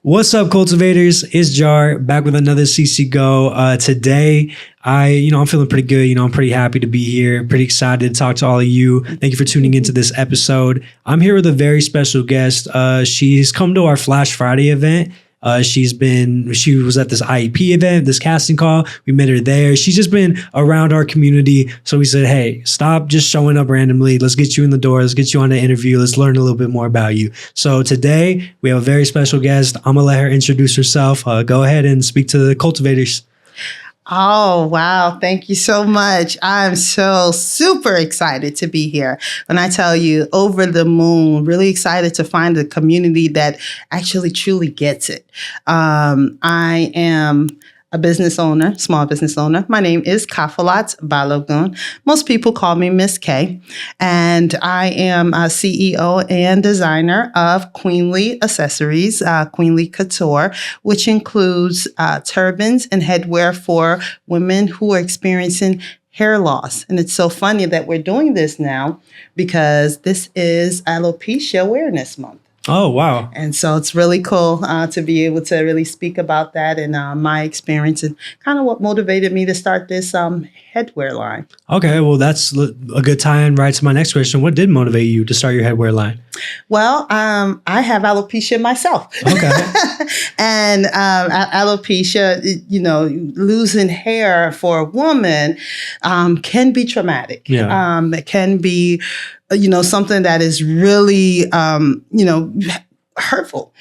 What's up, cultivators? It's Jar back with another CCGO. Today, I'm feeling pretty good. I'm pretty happy to be here. Pretty excited to talk to all of you. Thank you for tuning into this episode. I'm here with a very special guest. She's come to our Flash Friday event. She was at this IEP event, this casting call. We met her there. She's just been around our community. So we said, hey, stop just showing up randomly. Let's get you in the door. Let's get you on the interview. Let's learn a little bit more about you. So today we have a very special guest. I'm going to let her introduce herself. Go ahead and speak to the cultivators. Oh, wow. Thank you so much. I'm so super excited to be here. When I tell you, over the moon, really excited to find a community that actually truly gets it. I am a business owner, small business owner. My name is Khafilate Balogun. Most people call me Miss K. And I am a CEO and designer of Kueenly Accessories, Kueenly Couture, which includes turbans and headwear for women who are experiencing hair loss. And it's so funny that we're doing this now because this is Alopecia Awareness Month. Oh, wow. And so it's really cool to be able to really speak about that and my experience and kind of what motivated me to start this headwear line. Okay, well, that's a good tie-in right to my next question. What did motivate you to start your headwear line? Well, I have alopecia myself. Okay. And alopecia, losing hair for a woman can be traumatic. Yeah. It can be something that is really, hurtful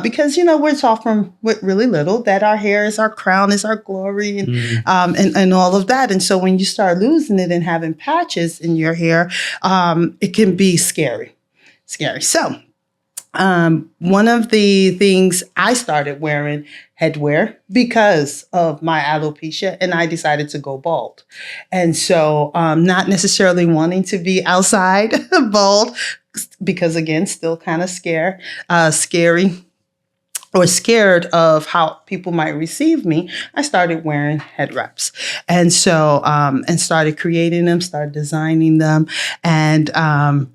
because, we're taught from really little that our hair is our crown, is our glory and all of that. And so when you start losing it and having patches in your hair, it can be scary. So one of the things I started wearing headwear because of my alopecia, and I decided to go bald. And so not necessarily wanting to be outside bald because, again, still kind of scary or scared of how people might receive me, I started wearing head wraps. And so, and started creating them, started designing them, and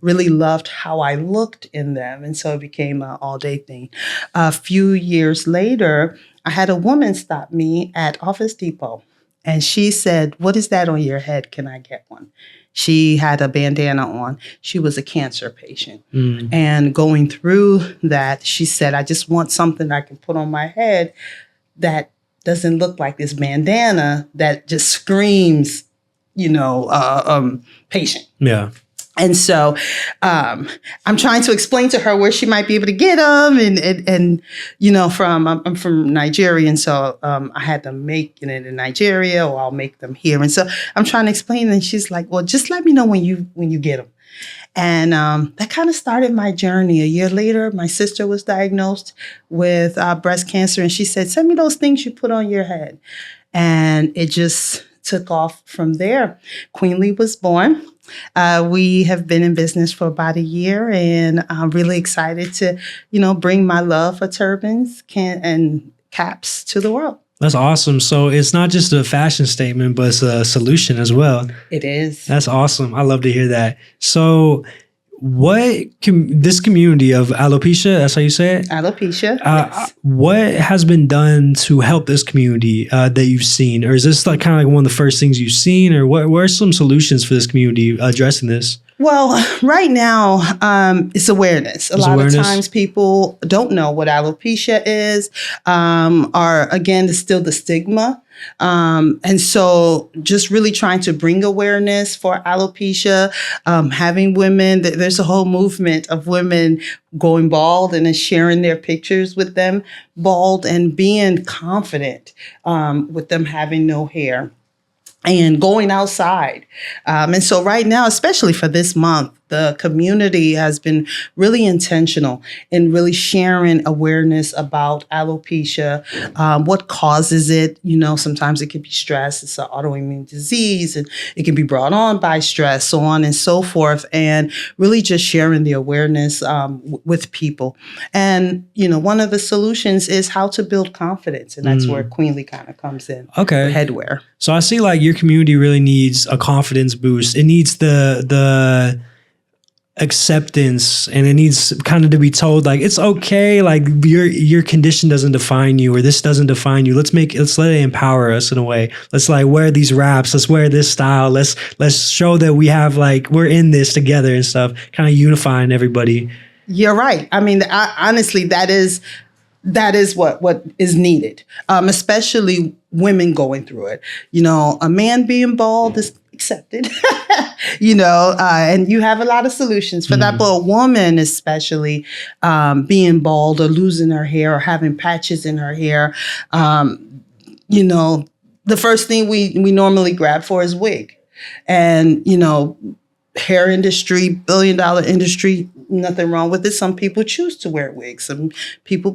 really loved how I looked in them. And so it became an all-day thing. A few years later, I had a woman stop me at Office Depot, and she said, "What is that on your head? Can I get one?" She had a bandana on. She was a cancer patient. And going through that, she said, "I just want something I can put on my head that doesn't look like this bandana that just screams, patient." Yeah. And so I'm trying to explain to her where she might be able to get them. And I'm from Nigeria. And so I had them make it in Nigeria, or I'll make them here. And so I'm trying to explain. And she's like, "Well, just let me know when you get them." And that kind of started my journey. A year later, my sister was diagnosed with breast cancer. And she said, "Send me those things you put on your head." And it just took off from there. Kueenly was born. We have been in business for about a year, and I'm really excited to, bring my love for turbans and caps to the world. That's awesome. So it's not just a fashion statement, but it's a solution as well. It is. That's awesome. I love to hear that. So this community of alopecia, that's how you say it? Alopecia, yes. What has been done to help this community that you've seen? Or is this like kind of like one of the first things you've seen? Or what are some solutions for this community addressing this? Well, right now, it's awareness. A lot of times people don't know what alopecia is, or again, it's still the stigma. And so just really trying to bring awareness for alopecia, having women, there's a whole movement of women going bald and then sharing their pictures with them bald and being confident with them having no hair and going outside. And so right now, especially for this month, the community has been really intentional in really sharing awareness about alopecia, what causes it. Sometimes it can be stress. It's an autoimmune disease, and it can be brought on by stress, so on and so forth, and really just sharing the awareness with people. And, one of the solutions is how to build confidence, and that's where Kueenly kind of comes in. Okay. Headwear. So I see like your community really needs a confidence boost. It needs the acceptance, and it needs kind of to be told like it's okay, like your condition doesn't define you, or this doesn't define you. Let's let it empower us in a way. Let's like wear these wraps, let's wear this style, let's show that we have like we're in this together and stuff, kind of unifying everybody. You're right. I mean, honestly, that is what is needed, especially women going through it. You know, a man being bald is accepted, and you have a lot of solutions for that. But a woman, especially being bald or losing her hair or having patches in her hair, the first thing we normally grab for is wig. And, hair industry, $1 billion industry, nothing wrong with it. Some people choose to wear wigs. Some people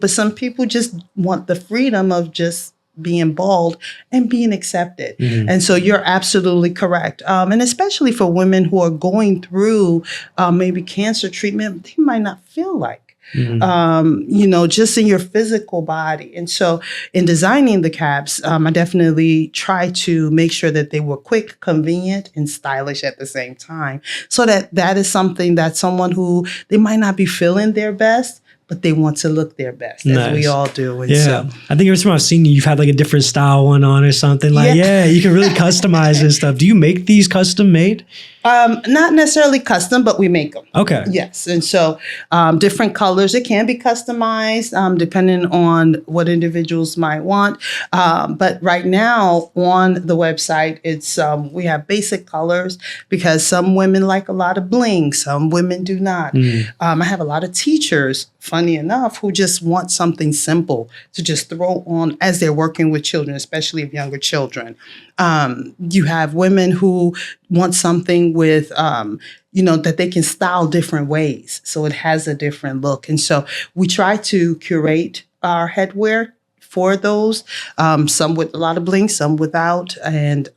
just want the freedom of just being bald and being accepted. And so you're absolutely correct. And especially for women who are going through maybe cancer treatment, they might not feel like, just in your physical body. And so in designing the caps, I definitely try to make sure that they were quick, convenient, and stylish at the same time. So that is something that someone who they might not be feeling their best, but they want to look their best, as we all do. And so, I think every time I've seen you, you've had like a different style one on or something. Like, you can really customize and stuff. Do you make these custom made? Not necessarily custom, but we make them. Okay. Yes. And so different colors, it can be customized depending on what individuals might want. But right now on the website, it's we have basic colors because some women like a lot of bling. Some women do not. I have a lot of teachers, funny enough, who just want something simple to just throw on as they're working with children, especially of younger children. You have women who want something with, that they can style different ways. So it has a different look. And so we try to curate our headwear for those, some with a lot of bling, some without, and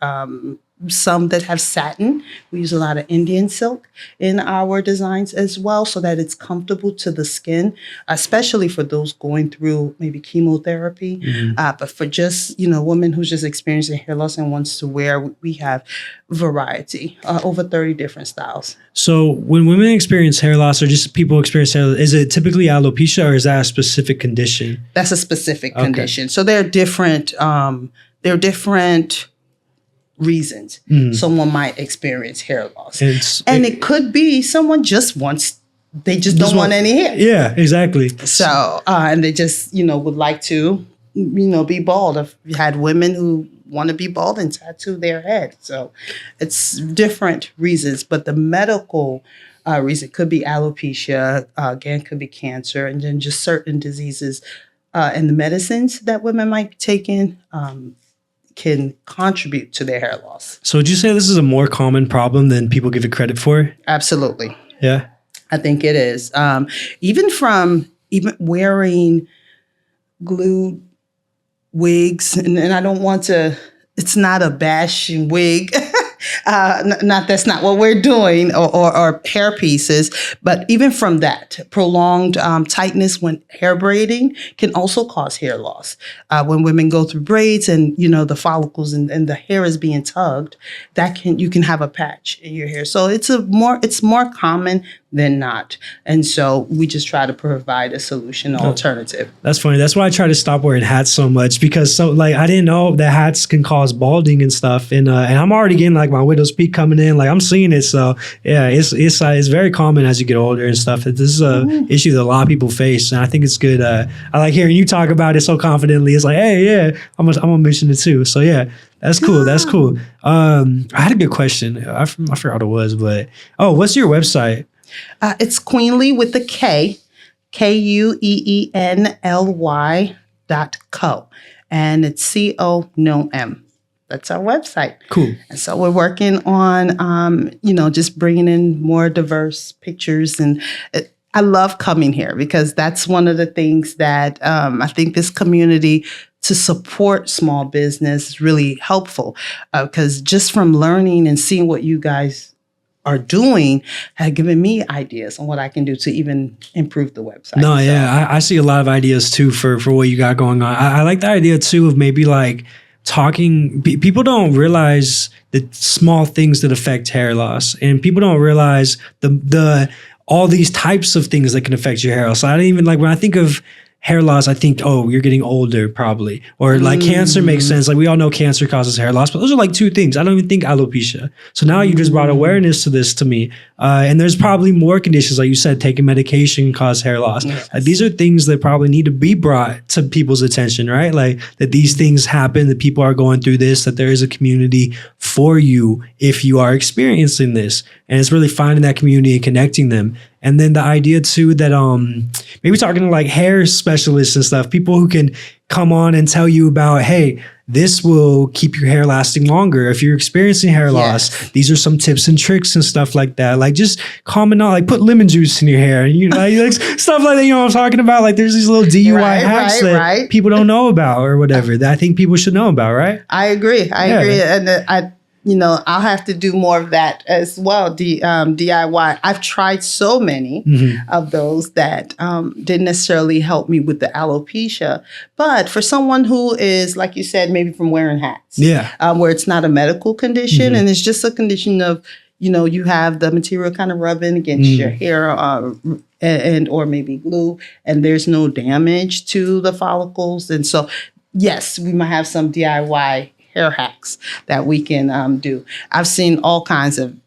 some that have satin. We use a lot of Indian silk in our designs as well so that it's comfortable to the skin, especially for those going through maybe chemotherapy. But for just, women who's just experiencing hair loss and wants to wear, we have variety, over 30 different styles. So when women experience hair loss or just people experience hair loss, is it typically alopecia or is that a specific condition? That's a specific condition. So there are different reasons someone might experience hair loss. And it could be someone just don't want any hair. Yeah, exactly. So, and they just, would like to, be bald. I've had women who want to be bald and tattoo their head. So it's different reasons, but the medical reason could be alopecia, again, could be cancer, and then just certain diseases and the medicines that women might be taking can contribute to their hair loss. So would you say this is a more common problem than people give it credit for? Absolutely. Yeah. I think it is. Even wearing glued wigs, and I don't want to, it's not a bashing wig. That's not what we're doing, or hair pieces, but even from that, prolonged tightness when hair braiding can also cause hair loss. When women go through braids and the follicles and the hair is being tugged, you can have a patch in your hair. So it's more common than not, and so we just try to provide a solution, alternative. That's funny. That's why I try to stop wearing hats so much, because I didn't know that hats can cause balding and stuff, and I'm already getting like my widow's peak coming in, like I'm seeing it. So yeah, it's very common as you get older and stuff. This is a issue that a lot of people face, and I think it's good. I like hearing you talk about it so confidently. It's like, hey, yeah, I'm gonna mention it too. So yeah. That's cool. Yeah. That's cool. I had a good question. I forgot what it was, but what's your website? It's Kueenly with the K, Kueenly.co, and it's CO, no M. That's our website. Cool. And so we're working on, just bringing in more diverse pictures, and I love coming here because that's one of the things that I think this community to support small business is really helpful, because just from learning and seeing what you guys are doing had given me ideas on what I can do to even improve the website. No, yeah, I see a lot of ideas too for what you got going on. I like the idea too of maybe like talking. People don't realize the small things that affect hair loss, and people don't realize the all these types of things that can affect your hair loss. So I don't even like when I think of hair loss, I think, oh, you're getting older probably. Or like cancer makes sense. Like we all know cancer causes hair loss, but those are like two things. I don't even think alopecia. So now you just brought awareness to this to me. And there's probably more conditions, like you said, taking medication can cause hair loss. Yes. These are things that probably need to be brought to people's attention, right? Like that these things happen, that people are going through this, that there is a community for you if you are experiencing this. And it's really finding that community and connecting them. And then the idea too that maybe talking to like hair specialists and stuff, people who can come on and tell you about, hey, this will keep your hair lasting longer. If you're experiencing hair loss, these are some tips and tricks and stuff like that. Like just comment on, like put lemon juice in your hair, and you know, like stuff like that. You know what I'm talking about? Like there's these little DUI hacks that people don't know about or whatever that I think people should know about, right? I agree. I agree. And I'll have to do more of that as well. DIY. I've tried so many of those that didn't necessarily help me with the alopecia. But for someone who is, like you said, maybe from wearing hats, where it's not a medical condition and it's just a condition of, you have the material kind of rubbing against your hair and or maybe glue, and there's no damage to the follicles. And so, yes, we might have some DIY hair hacks that we can do. I've seen all kinds of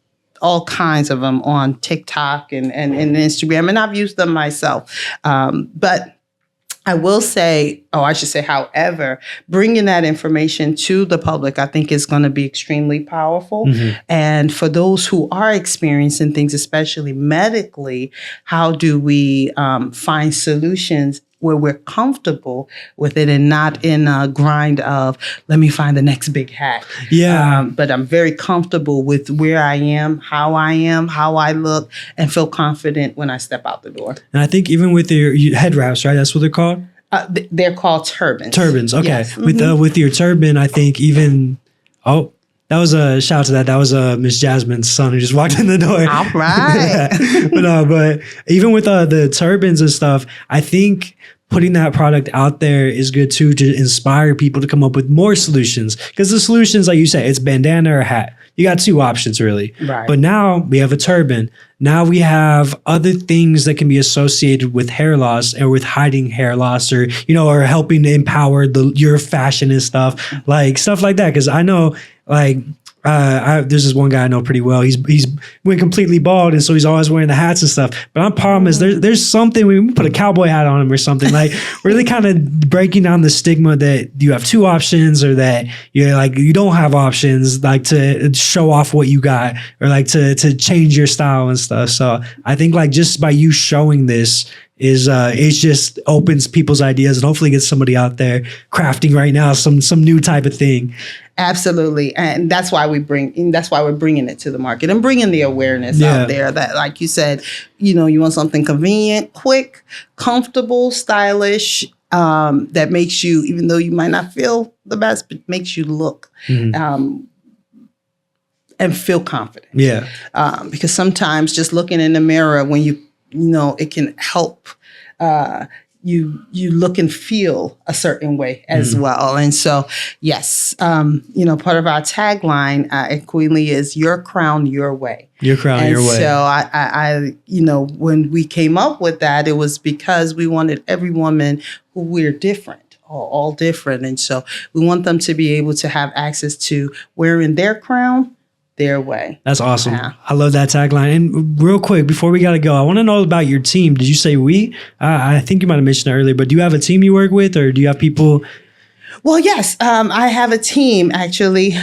them on TikTok and Instagram, and I've used them myself. But I will say, however, bringing that information to the public, I think is going to be extremely powerful. And for those who are experiencing things, especially medically, how do we find solutions where we're comfortable with it and not in a grind of, let me find the next big hack. But I'm very comfortable with where I am, how I look, and feel confident when I step out the door. And I think even with your head wraps, right? That's what they're called? They're called turbans. Turbans, okay. Yes. With your turban, I think even, that was a shout out to that. That was Miss Jasmine's son who just walked in the door. All right. but even with the turbans and stuff, I think putting that product out there is good too, to inspire people to come up with more solutions. Because the solutions, like you say, it's bandana or hat. You got two options really. Right. But now we have a turban. Now we have other things that can be associated with hair loss or with hiding hair loss, or or helping to empower your fashion and stuff like that. Because I know, like, there's this one guy I know pretty well. He's went completely bald, and so he's always wearing the hats and stuff. But our problem is there's something, we put a cowboy hat on him or something, like really kind of breaking down the stigma that you have two options, or that you don't have options, like to show off what you got, or like to change your style and stuff. So I think like just by you showing this is it just opens people's ideas and hopefully gets somebody out there crafting right now some new type of thing. Absolutely. And that's why we're bringing it to the market and bringing the awareness out there that, like you said, you want something convenient, quick, comfortable, stylish, that makes you, even though you might not feel the best, but makes you look and feel confident. Yeah. Because sometimes just looking in the mirror, when it can help you look and feel a certain way as well. And so, yes, part of our tagline at Kueenly is your crown, your way. Your crown, your way. So I when we came up with that, it was because we wanted every woman who we're different, all different. And so we want them to be able to have access to wearing their crown their way. That's awesome. Yeah. I love that tagline. And real quick, before we got to go, I want to know about your team. Did you say we? I think you might have mentioned it earlier, but do you have a team you work with, or do you have people? Well, yes, I have a team, actually.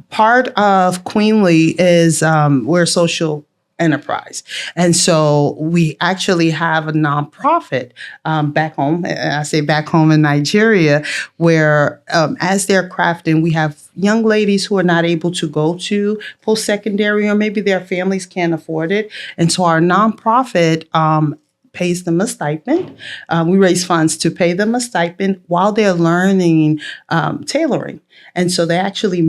Part of Kueenly is we're a social enterprise. And so we actually have a nonprofit back home. I say back home in Nigeria, where as they're crafting, we have young ladies who are not able to go to post-secondary, or maybe their families can't afford it. And so our nonprofit pays them a stipend. We raise funds to pay them a stipend while they're learning tailoring. And so they actually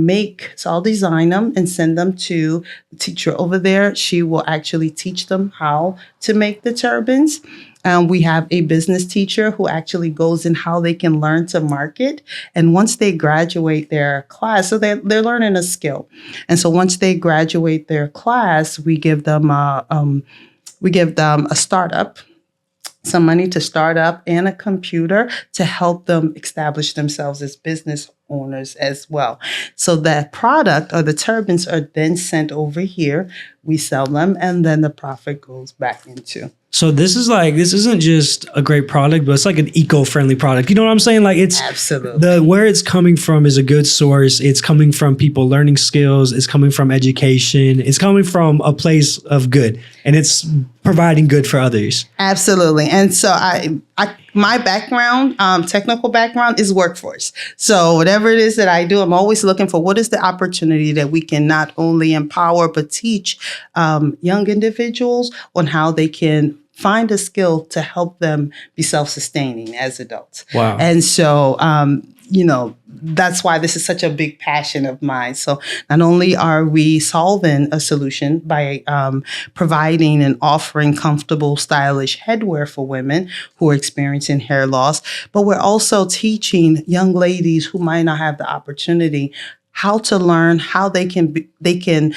so I'll design them and send them to the teacher over there. She will actually teach them how to make the turbans. We have a business teacher who actually goes in how they can learn to market. And once they graduate their class, so they're learning a skill. And so once they graduate their class, we give them We give them a startup, some money to start up, and a computer to help them establish themselves as business owners as well. So that product or the turbans are then sent over here. We sell them, and then the profit goes back into. So this isn't just a great product, but it's like an eco-friendly product. You know what I'm saying? Like it's absolutely where it's coming from is a good source. It's coming from people learning skills. It's coming from education. It's coming from a place of good, and it's providing good for others. Absolutely. And so my background, technical background is workforce. So whatever it is that I do, I'm always looking for what is the opportunity that we can not only empower, but teach young individuals on how they can find a skill to help them be self-sustaining as adults. Wow. And so, that's why this is such a big passion of mine. So not only are we solving a solution by providing and offering comfortable, stylish headwear for women who are experiencing hair loss, but we're also teaching young ladies who might not have the opportunity how to learn, how they can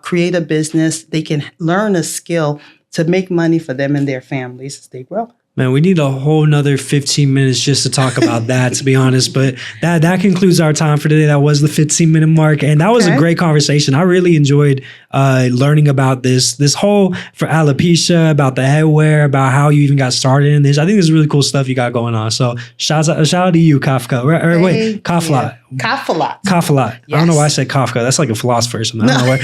create a business, they can learn a skill to make money for them and their families as they grow. Man, we need a whole nother 15 minutes just to talk about that, to be honest. But that concludes our time for today. That was the 15-minute mark. And that was a great conversation. I really enjoyed learning about this whole for alopecia, about the headwear, about how you even got started in this. I think this is really cool stuff you got going on. So shout out to you, Kafka. Khafilate. Khafilate. Yes. I don't know why I said Kafka. That's like a philosopher or something. I don't know why.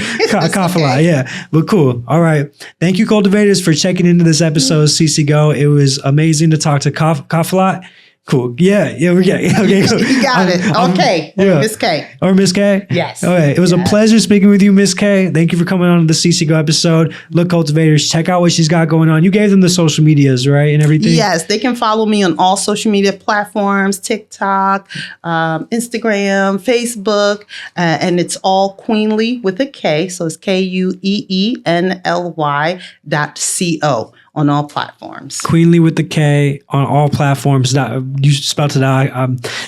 Khafilate, yeah. But cool. All right. Thank you, cultivators, for checking into this episode of CCGO. It was amazing to talk to Khafilate. Cool. Yeah. Okay. Cool. You got it. Okay. Miss K. Or Miss K? Yes. Okay. It was a pleasure speaking with you, Miss K. Thank you for coming on the CCGO episode. Look, cultivators, check out what she's got going on. You gave them the social medias, right? And everything? Yes. They can follow me on all social media platforms, TikTok, Instagram, Facebook, and it's all Kueenly with a K. So it's KUEENLY.co on all platforms. Kueenly with the K on all platforms. You spelled it out.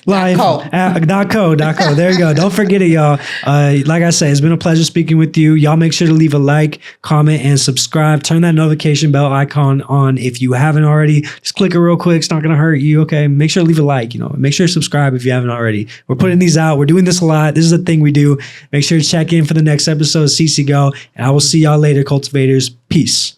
Live. .co. There you go. Don't forget it, y'all. Like I said, it's been a pleasure speaking with you. Y'all make sure to leave a like, comment, and subscribe. Turn that notification bell icon on if you haven't already. Just click it real quick. It's not going to hurt you. Okay. Make sure to leave a like. Make sure to subscribe if you haven't already. We're putting these out. We're doing this a lot. This is a thing we do. Make sure to check in for the next episode of CCGO. And I will see y'all later, cultivators. Peace.